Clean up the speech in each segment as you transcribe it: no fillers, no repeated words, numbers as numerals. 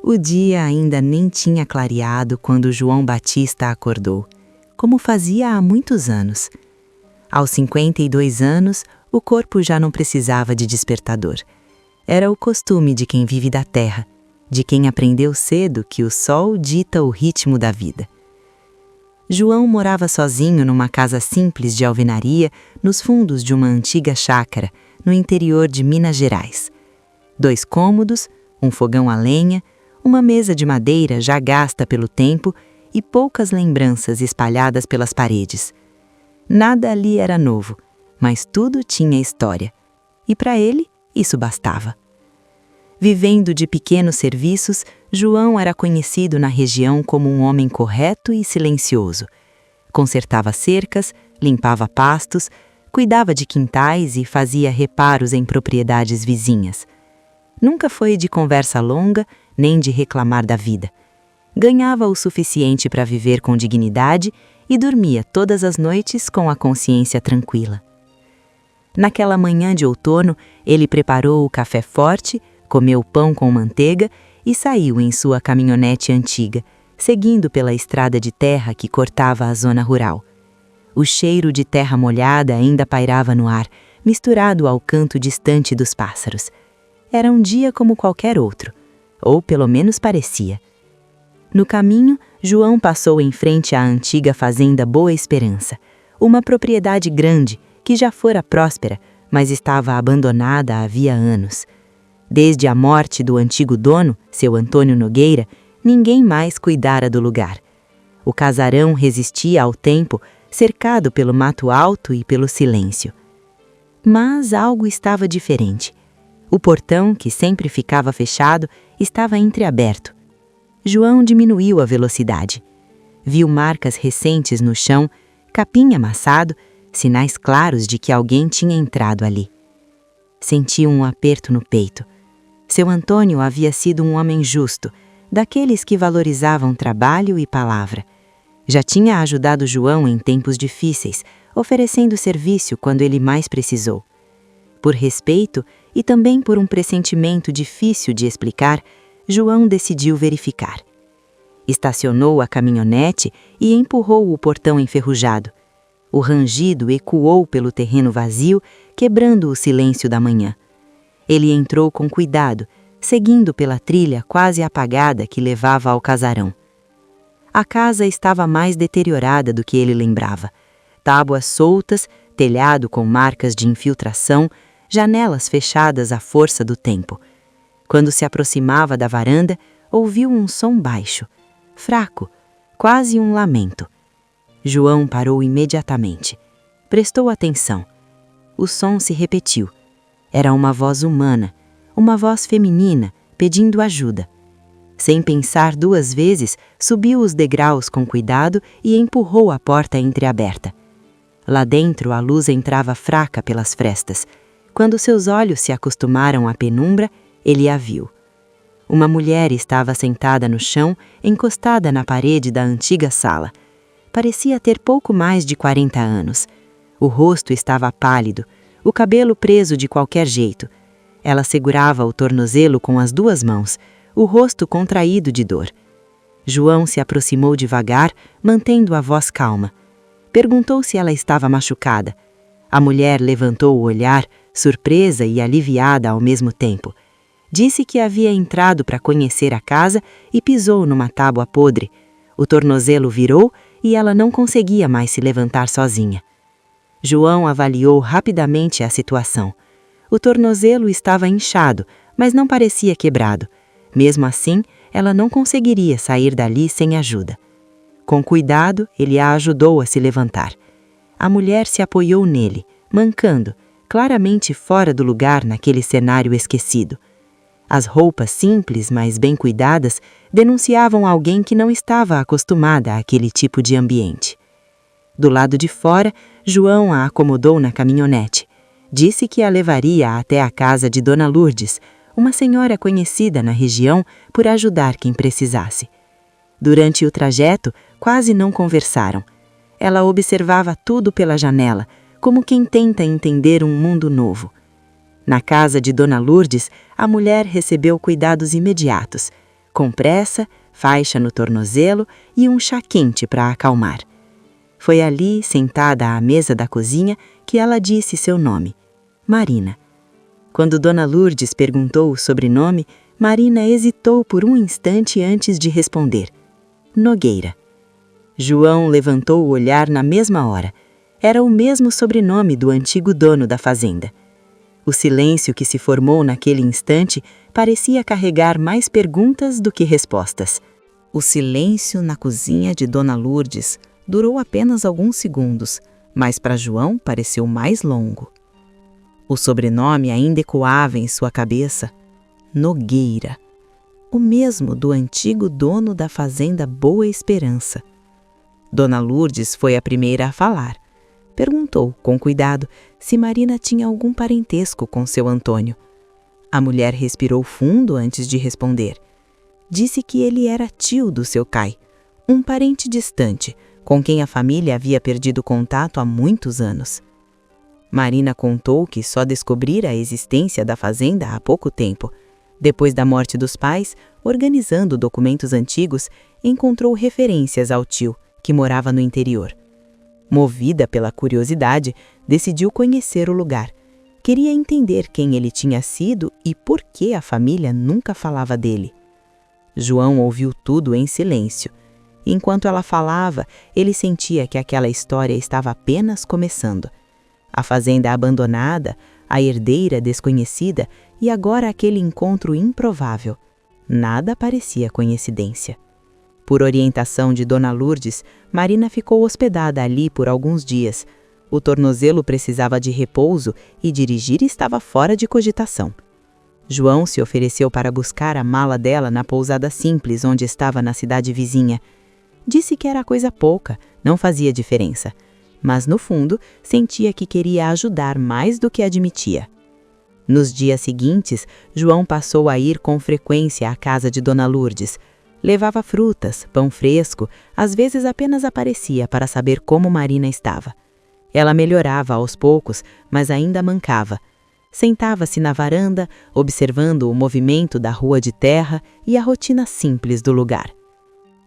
O dia ainda nem tinha clareado quando João Batista acordou, como fazia há muitos anos. Aos 52 anos, o corpo já não precisava de despertador. Era o costume de quem vive da terra, de quem aprendeu cedo que o sol dita o ritmo da vida. João morava sozinho numa casa simples de alvenaria nos fundos de uma antiga chácara, no interior de Minas Gerais. 2 cômodos, um fogão a lenha, uma mesa de madeira já gasta pelo tempo e poucas lembranças espalhadas pelas paredes. Nada ali era novo, mas tudo tinha história. E para ele, isso bastava. Vivendo de pequenos serviços, João era conhecido na região como um homem correto e silencioso. Consertava cercas, limpava pastos, cuidava de quintais e fazia reparos em propriedades vizinhas. Nunca foi de conversa longa, nem de reclamar da vida. Ganhava o suficiente para viver com dignidade e dormia todas as noites com a consciência tranquila. Naquela manhã de outono, ele preparou o café forte, comeu pão com manteiga e saiu em sua caminhonete antiga, seguindo pela estrada de terra que cortava a zona rural. O cheiro de terra molhada ainda pairava no ar, misturado ao canto distante dos pássaros. Era um dia como qualquer outro, ou pelo menos parecia. No caminho, João passou em frente à antiga fazenda Boa Esperança, uma propriedade grande que já fora próspera, mas estava abandonada havia anos. Desde a morte do antigo dono, seu Antônio Nogueira, ninguém mais cuidara do lugar. O casarão resistia ao tempo, cercado pelo mato alto e pelo silêncio. Mas algo estava diferente. O portão, que sempre ficava fechado, estava entreaberto. João diminuiu a velocidade. Viu marcas recentes no chão, capim amassado, sinais claros de que alguém tinha entrado ali. Sentiu um aperto no peito. Seu Antônio havia sido um homem justo, daqueles que valorizavam trabalho e palavra. Já tinha ajudado João em tempos difíceis, oferecendo serviço quando ele mais precisou. Por respeito e também por um pressentimento difícil de explicar, João decidiu verificar. Estacionou a caminhonete e empurrou o portão enferrujado. O rangido ecoou pelo terreno vazio, quebrando o silêncio da manhã. Ele entrou com cuidado, seguindo pela trilha quase apagada que levava ao casarão. A casa estava mais deteriorada do que ele lembrava. Tábuas soltas, telhado com marcas de infiltração, janelas fechadas à força do tempo. Quando se aproximava da varanda, ouviu um som baixo, fraco, quase um lamento. João parou imediatamente. Prestou atenção. O som se repetiu. Era uma voz humana, uma voz feminina, pedindo ajuda. Sem pensar 2 vezes, subiu os degraus com cuidado e empurrou a porta entreaberta. Lá dentro, a luz entrava fraca pelas frestas. Quando seus olhos se acostumaram à penumbra, ele a viu. Uma mulher estava sentada no chão, encostada na parede da antiga sala. Parecia ter pouco mais de 40 anos. O rosto estava pálido, o cabelo preso de qualquer jeito. Ela segurava o tornozelo com as 2 mãos, o rosto contraído de dor. João se aproximou devagar, mantendo a voz calma. Perguntou se ela estava machucada. A mulher levantou o olhar, surpresa e aliviada ao mesmo tempo. Disse que havia entrado para conhecer a casa e pisou numa tábua podre. O tornozelo virou e ela não conseguia mais se levantar sozinha. João avaliou rapidamente a situação. O tornozelo estava inchado, mas não parecia quebrado. Mesmo assim, ela não conseguiria sair dali sem ajuda. Com cuidado, ele a ajudou a se levantar. A mulher se apoiou nele, mancando, claramente fora do lugar naquele cenário esquecido. As roupas simples, mas bem cuidadas, denunciavam alguém que não estava acostumada àquele tipo de ambiente. Do lado de fora, João a acomodou na caminhonete. Disse que a levaria até a casa de Dona Lourdes, uma senhora conhecida na região por ajudar quem precisasse. Durante o trajeto, quase não conversaram. Ela observava tudo pela janela, como quem tenta entender um mundo novo. Na casa de Dona Lourdes, a mulher recebeu cuidados imediatos. compressa, faixa no tornozelo e um chá quente para acalmar. Foi ali, sentada à mesa da cozinha, que ela disse seu nome, Marina. Quando Dona Lourdes perguntou o sobrenome, Marina hesitou por um instante antes de responder. Nogueira. João levantou o olhar na mesma hora. Era o mesmo sobrenome do antigo dono da fazenda. O silêncio que se formou naquele instante parecia carregar mais perguntas do que respostas. O silêncio na cozinha de Dona Lourdes durou apenas alguns segundos, mas para João pareceu mais longo. O sobrenome ainda ecoava em sua cabeça. Nogueira. O mesmo do antigo dono da fazenda Boa Esperança. Dona Lourdes foi a primeira a falar. Perguntou, com cuidado, se Marina tinha algum parentesco com seu Antônio. A mulher respirou fundo antes de responder. Disse que ele era tio do seu Cai, um parente distante, com quem a família havia perdido contato há muitos anos. Marina contou que só descobrira a existência da fazenda há pouco tempo. Depois da morte dos pais, organizando documentos antigos, encontrou referências ao tio, que morava no interior. Movida pela curiosidade, decidiu conhecer o lugar. Queria entender quem ele tinha sido e por que a família nunca falava dele. João ouviu tudo em silêncio. Enquanto ela falava, ele sentia que aquela história estava apenas começando. A fazenda abandonada, a herdeira desconhecida e agora aquele encontro improvável. Nada parecia coincidência. Por orientação de Dona Lourdes, Marina ficou hospedada ali por alguns dias. O tornozelo precisava de repouso e dirigir estava fora de cogitação. João se ofereceu para buscar a mala dela na pousada simples onde estava na cidade vizinha. Disse que era coisa pouca, não fazia diferença. Mas, no fundo, sentia que queria ajudar mais do que admitia. Nos dias seguintes, João passou a ir com frequência à casa de Dona Lourdes. Levava frutas, pão fresco, às vezes apenas aparecia para saber como Marina estava. Ela melhorava aos poucos, mas ainda mancava. Sentava-se na varanda, observando o movimento da rua de terra e a rotina simples do lugar.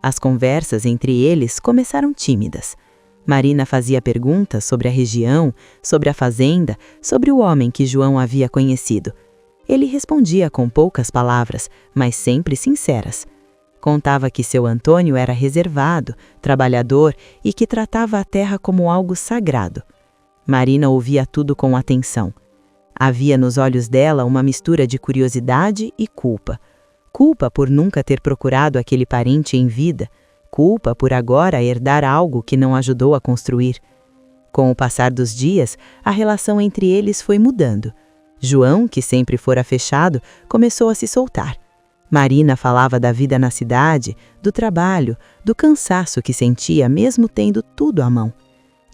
As conversas entre eles começaram tímidas. Marina fazia perguntas sobre a região, sobre a fazenda, sobre o homem que João havia conhecido. Ele respondia com poucas palavras, mas sempre sinceras. Contava que seu Antônio era reservado, trabalhador e que tratava a terra como algo sagrado. Marina ouvia tudo com atenção. Havia nos olhos dela uma mistura de curiosidade e culpa. Culpa por nunca ter procurado aquele parente em vida. Culpa por agora herdar algo que não ajudou a construir. Com o passar dos dias, a relação entre eles foi mudando. João, que sempre fora fechado, começou a se soltar. Marina falava da vida na cidade, do trabalho, do cansaço que sentia mesmo tendo tudo à mão.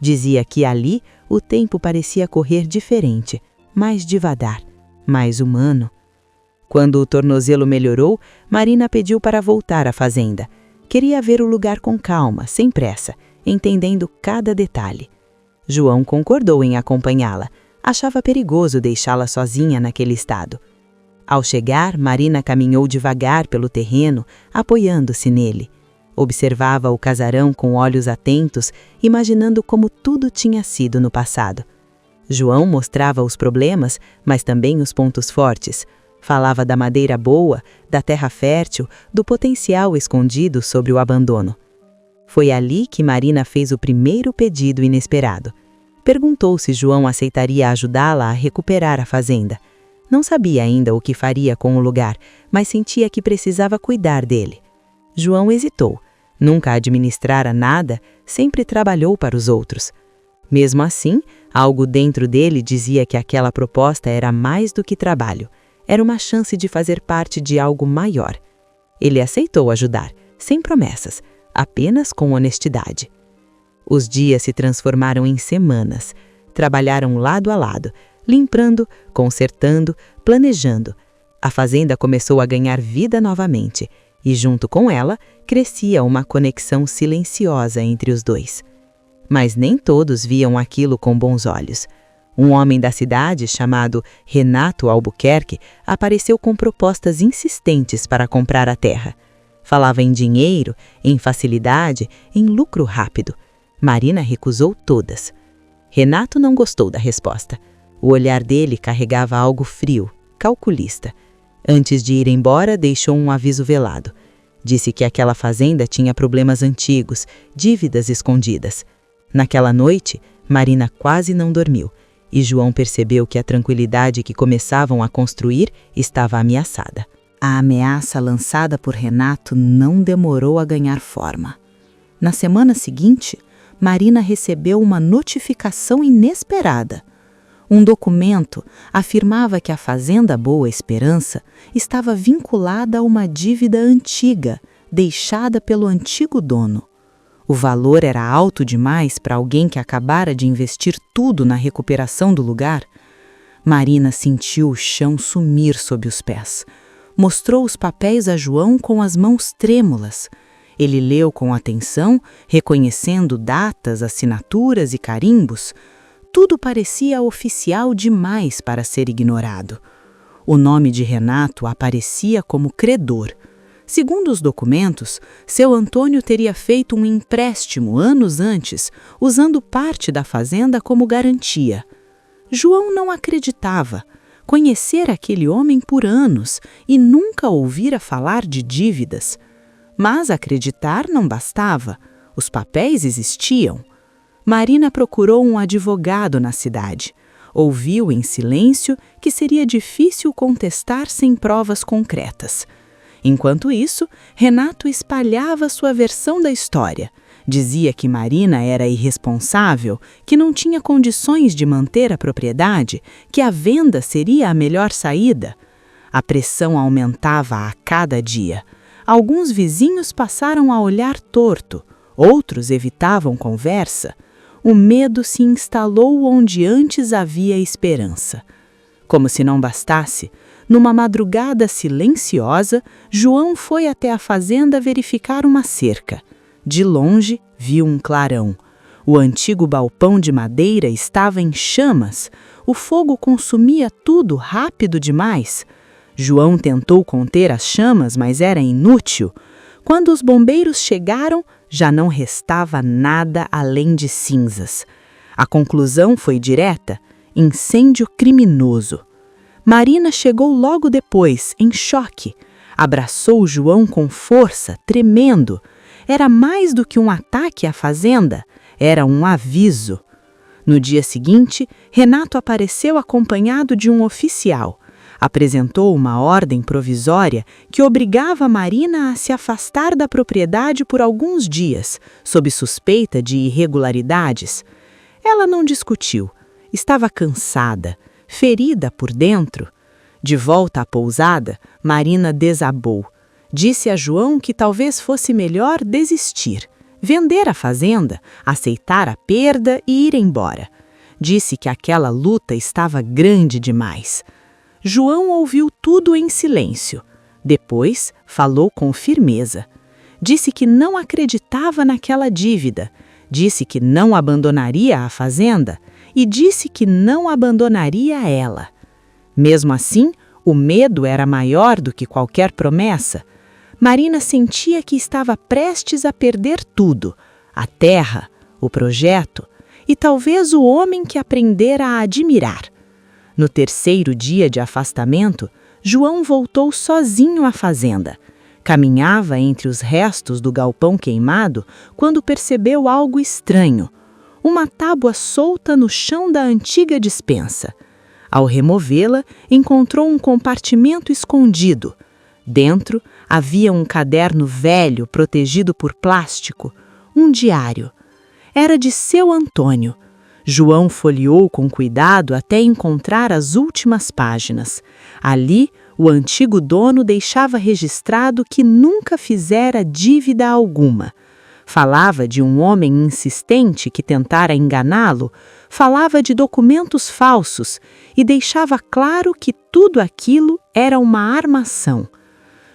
Dizia que ali o tempo parecia correr diferente, mais devagar, mais humano. Quando o tornozelo melhorou, Marina pediu para voltar à fazenda. Queria ver o lugar com calma, sem pressa, entendendo cada detalhe. João concordou em acompanhá-la. Achava perigoso deixá-la sozinha naquele estado. Ao chegar, Marina caminhou devagar pelo terreno, apoiando-se nele. Observava o casarão com olhos atentos, imaginando como tudo tinha sido no passado. João mostrava os problemas, mas também os pontos fortes. Falava da madeira boa, da terra fértil, do potencial escondido sobre o abandono. Foi ali que Marina fez o primeiro pedido inesperado. Perguntou se João aceitaria ajudá-la a recuperar a fazenda. Não sabia ainda o que faria com o lugar, mas sentia que precisava cuidar dele. João hesitou. Nunca administrara nada, sempre trabalhou para os outros. Mesmo assim, algo dentro dele dizia que aquela proposta era mais do que trabalho. Era uma chance de fazer parte de algo maior. Ele aceitou ajudar, sem promessas, apenas com honestidade. Os dias se transformaram em semanas. Trabalharam lado a lado, limpando, consertando, planejando. A fazenda começou a ganhar vida novamente, e junto com ela, crescia uma conexão silenciosa entre os dois. Mas nem todos viam aquilo com bons olhos. Um homem da cidade, chamado Renato Albuquerque, apareceu com propostas insistentes para comprar a terra. Falava em dinheiro, em facilidade, em lucro rápido. Marina recusou todas. Renato não gostou da resposta. O olhar dele carregava algo frio, calculista. Antes de ir embora, deixou um aviso velado. Disse que aquela fazenda tinha problemas antigos, dívidas escondidas. Naquela noite, Marina quase não dormiu, e João percebeu que a tranquilidade que começavam a construir estava ameaçada. A ameaça lançada por Renato não demorou a ganhar forma. Na semana seguinte, Marina recebeu uma notificação inesperada. Um documento afirmava que a Fazenda Boa Esperança estava vinculada a uma dívida antiga, deixada pelo antigo dono. O valor era alto demais para alguém que acabara de investir tudo na recuperação do lugar. Marina sentiu o chão sumir sob os pés. Mostrou os papéis a João com as mãos trêmulas. Ele leu com atenção, reconhecendo datas, assinaturas e carimbos. Tudo parecia oficial demais para ser ignorado. O nome de Renato aparecia como credor. Segundo os documentos, seu Antônio teria feito um empréstimo anos antes, usando parte da fazenda como garantia. João não acreditava. Conhecera aquele homem por anos e nunca ouvira falar de dívidas. Mas acreditar não bastava. Os papéis existiam. Marina procurou um advogado na cidade. Ouviu em silêncio que seria difícil contestar sem provas concretas. Enquanto isso, Renato espalhava sua versão da história. Dizia que Marina era irresponsável, que não tinha condições de manter a propriedade, que a venda seria a melhor saída. A pressão aumentava a cada dia. Alguns vizinhos passaram a olhar torto, outros evitavam conversa. O medo se instalou onde antes havia esperança. Como se não bastasse, numa madrugada silenciosa, João foi até a fazenda verificar uma cerca. De longe, viu um clarão. O antigo balpão de madeira estava em chamas. O fogo consumia tudo rápido demais. João tentou conter as chamas, mas era inútil. Quando os bombeiros chegaram, já não restava nada além de cinzas. A conclusão foi direta: incêndio criminoso. Marina chegou logo depois, em choque. Abraçou João com força, tremendo. Era mais do que um ataque à fazenda, era um aviso. No dia seguinte, Renato apareceu acompanhado de um oficial. Apresentou uma ordem provisória que obrigava Marina a se afastar da propriedade por alguns dias, sob suspeita de irregularidades. Ela não discutiu. Estava cansada, ferida por dentro. De volta à pousada, Marina desabou. Disse a João que talvez fosse melhor desistir, vender a fazenda, aceitar a perda e ir embora. Disse que aquela luta estava grande demais. João ouviu tudo em silêncio. Depois, falou com firmeza. Disse que não acreditava naquela dívida. Disse que não abandonaria a fazenda e disse que não abandonaria ela. Mesmo assim, o medo era maior do que qualquer promessa. Marina sentia que estava prestes a perder tudo: a terra, o projeto e talvez o homem que aprendera a admirar. No terceiro dia de afastamento, João voltou sozinho à fazenda. Caminhava entre os restos do galpão queimado quando percebeu algo estranho: uma tábua solta no chão da antiga despensa. Ao removê-la, encontrou um compartimento escondido. Dentro havia um caderno velho protegido por plástico, um diário. Era de seu Antônio. João folheou com cuidado até encontrar as últimas páginas. Ali, o antigo dono deixava registrado que nunca fizera dívida alguma. Falava de um homem insistente que tentara enganá-lo, falava de documentos falsos e deixava claro que tudo aquilo era uma armação.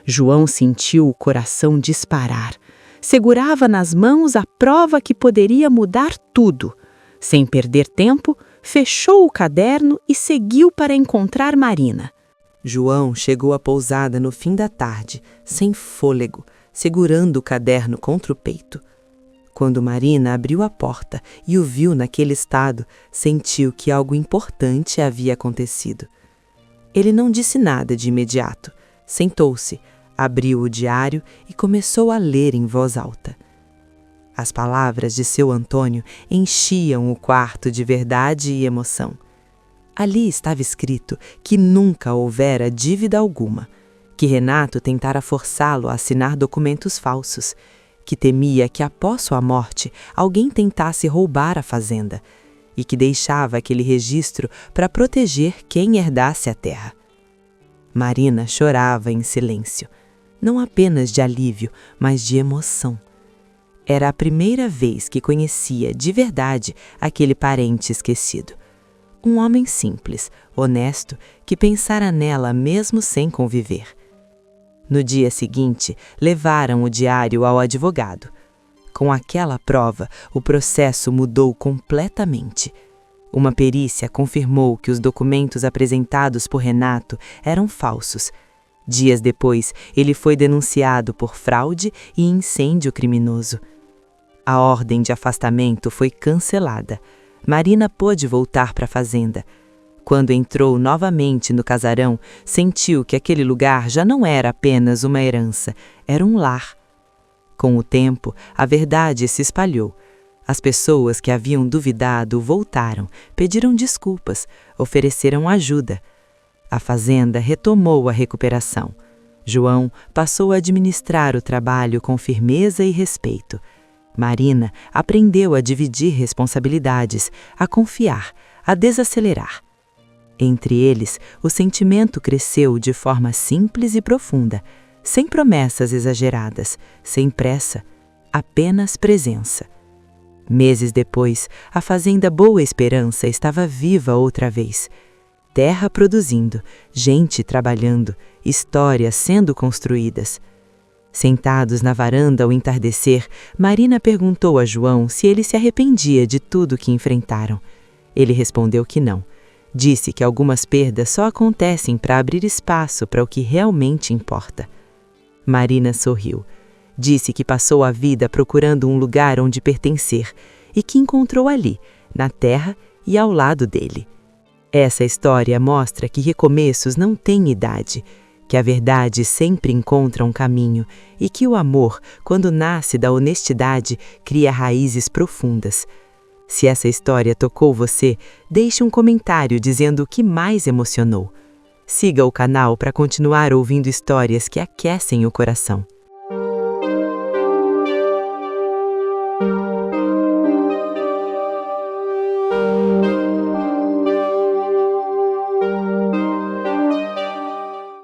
João sentiu o coração disparar. Segurava nas mãos a prova que poderia mudar tudo. Sem perder tempo, fechou o caderno e seguiu para encontrar Marina. João chegou à pousada no fim da tarde, sem fôlego, segurando o caderno contra o peito. Quando Marina abriu a porta e o viu naquele estado, sentiu que algo importante havia acontecido. Ele não disse nada de imediato. Sentou-se, abriu o diário e começou a ler em voz alta. As palavras de seu Antônio enchiam o quarto de verdade e emoção. Ali estava escrito que nunca houvera dívida alguma, que Renato tentara forçá-lo a assinar documentos falsos, que temia que após sua morte alguém tentasse roubar a fazenda e que deixava aquele registro para proteger quem herdasse a terra. Marina chorava em silêncio, não apenas de alívio, mas de emoção. Era a primeira vez que conhecia de verdade aquele parente esquecido. Um homem simples, honesto, que pensara nela mesmo sem conviver. No dia seguinte, levaram o diário ao advogado. Com aquela prova, o processo mudou completamente. Uma perícia confirmou que os documentos apresentados por Renato eram falsos. Dias depois, ele foi denunciado por fraude e incêndio criminoso. A ordem de afastamento foi cancelada. Marina pôde voltar para a fazenda. Quando entrou novamente no casarão, sentiu que aquele lugar já não era apenas uma herança, era um lar. Com o tempo, a verdade se espalhou. As pessoas que haviam duvidado voltaram, pediram desculpas, ofereceram ajuda. A fazenda retomou a recuperação. João passou a administrar o trabalho com firmeza e respeito. Marina aprendeu a dividir responsabilidades, a confiar, a desacelerar. Entre eles, o sentimento cresceu de forma simples e profunda, sem promessas exageradas, sem pressa, apenas presença. Meses depois, a fazenda Boa Esperança estava viva outra vez. Terra produzindo, gente trabalhando, histórias sendo construídas. Sentados na varanda ao entardecer, Marina perguntou a João se ele se arrependia de tudo que enfrentaram. Ele respondeu que não. Disse que algumas perdas só acontecem para abrir espaço para o que realmente importa. Marina sorriu. Disse que passou a vida procurando um lugar onde pertencer e que encontrou ali, na terra e ao lado dele. Essa história mostra que recomeços não têm idade, que a verdade sempre encontra um caminho e que o amor, quando nasce da honestidade, cria raízes profundas. Se essa história tocou você, deixe um comentário dizendo o que mais emocionou. Siga o canal para continuar ouvindo histórias que aquecem o coração.